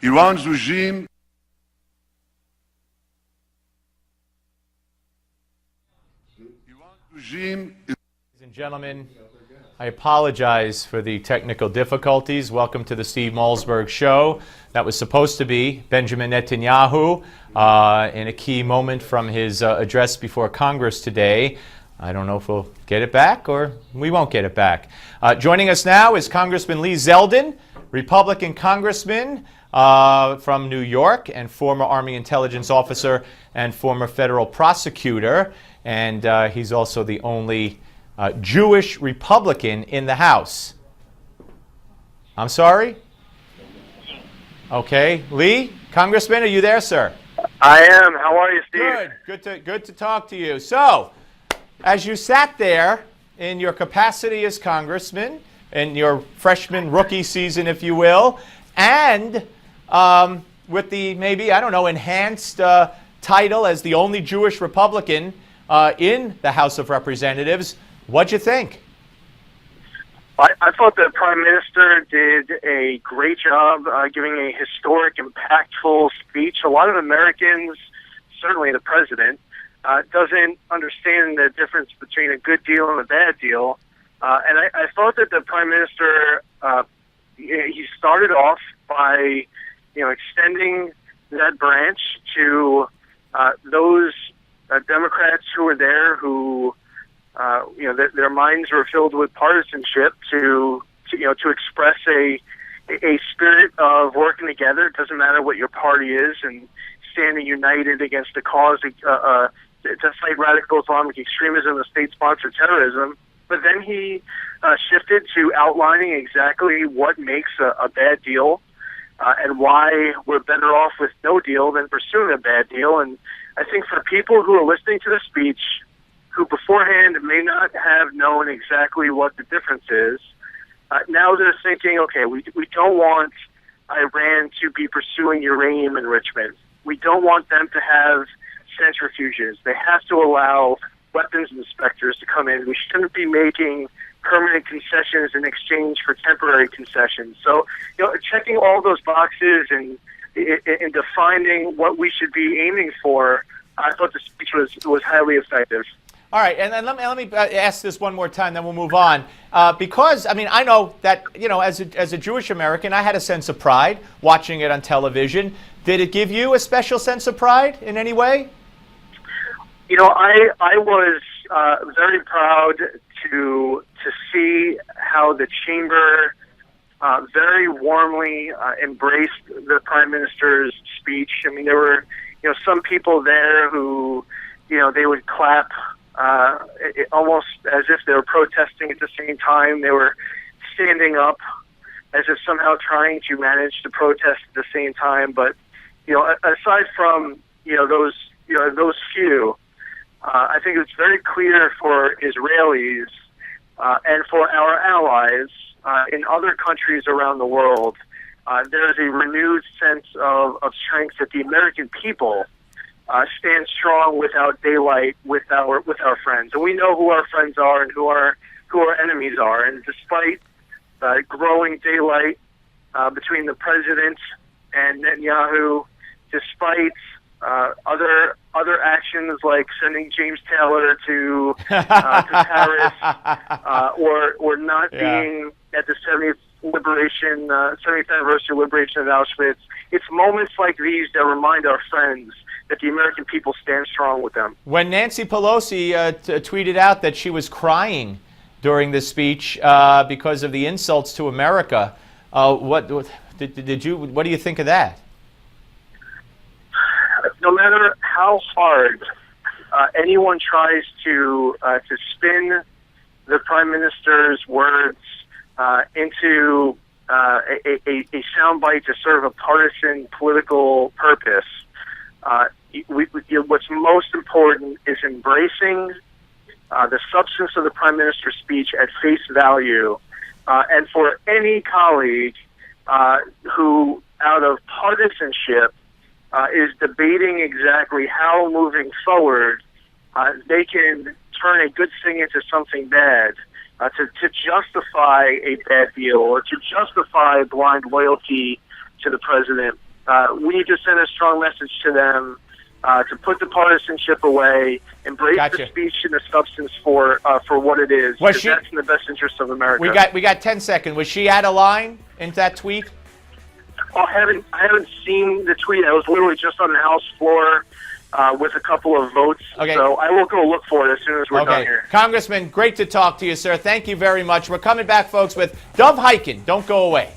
Iran's regime Ladies and gentlemen, I apologize for the technical difficulties. Welcome to the Steve Malzberg Show. That was supposed to be Benjamin Netanyahu in a key moment from his address before Congress today. I don't know if we'll get it back or we won't get it back. Joining us now is Congressman Lee Zeldin, Republican congressman from New York and former Army intelligence officer and former federal prosecutor. And he's also the only Jewish Republican in the House. I'm sorry? Okay. Lee, Congressman, are you there, sir? I am. How are you, Steve? Good to talk to you. So, as you sat there in your capacity as congressman, in your freshman rookie season, if you will, and with the maybe, I don't know, enhanced title as the only Jewish Republican in the House of Representatives, what'd you think? I thought the Prime Minister did a great job giving a historic, impactful speech. A lot of Americans, certainly the President, doesn't understand the difference between a good deal and a bad deal. And I thought that the Prime Minister, he started off by, extending that branch to those Democrats who were there who, their minds were filled with partisanship to express a spirit of working together. It doesn't matter what your party is, and standing united against the cause to fight radical Islamic extremism and state-sponsored terrorism. But then he shifted to outlining exactly what makes a bad deal and why we're better off with no deal than pursuing a bad deal. And I think for people who are listening to the speech, who beforehand may not have known exactly what the difference is, now they're thinking, okay, we don't want Iran to be pursuing uranium enrichment. We don't want them to have centrifuges. They have to allow weapons inspectors to come in. We shouldn't be making permanent concessions in exchange for temporary concessions. So, checking all those boxes and defining what we should be aiming for, I thought the speech was highly effective. All right, and then let me ask this one more time, then we'll move on. Because, I know that, as a Jewish American, I had a sense of pride watching it on television. Did it give you a special sense of pride in any way? I was very proud to see how the chamber very warmly embraced the Prime Minister's speech. There were, some people there who, they would clap almost as if they were protesting at the same time. They were standing up as if somehow trying to manage to protest at the same time. But, aside from, those few, I think it's very clear for Israelis and for our allies in other countries around the world, there is a renewed sense of strength that the American people stand strong without daylight with our friends, and we know who our friends are and who our enemies are. And despite growing daylight between the president and Netanyahu, despite other actions like sending James Taylor to Paris, or not being at the 70th anniversary liberation of Auschwitz, it's moments like these that remind our friends that the American people stand strong with them. When Nancy Pelosi tweeted out that she was crying during this speech because of the insults to America, what do you think of that? No matter how hard anyone tries to spin the Prime Minister's words into a soundbite to serve a partisan political purpose, what's most important is embracing the substance of the Prime Minister's speech at face value, and for any colleague who, out of partisanship, is debating exactly how, moving forward, they can turn a good thing into something bad, to justify a bad deal or to justify blind loyalty to the president. We need to send a strong message to them to put the partisanship away, embrace the speech and the substance for what it is. Because that's in the best interest of America. We got 10 seconds. Was she out of line in that tweet? I haven't seen the tweet. I was literally just on the House floor with a couple of votes. Okay. So I will go look for it as soon as we're done here. Congressman, great to talk to you, sir. Thank you very much. We're coming back, folks, with Dov Hikind. Don't go away.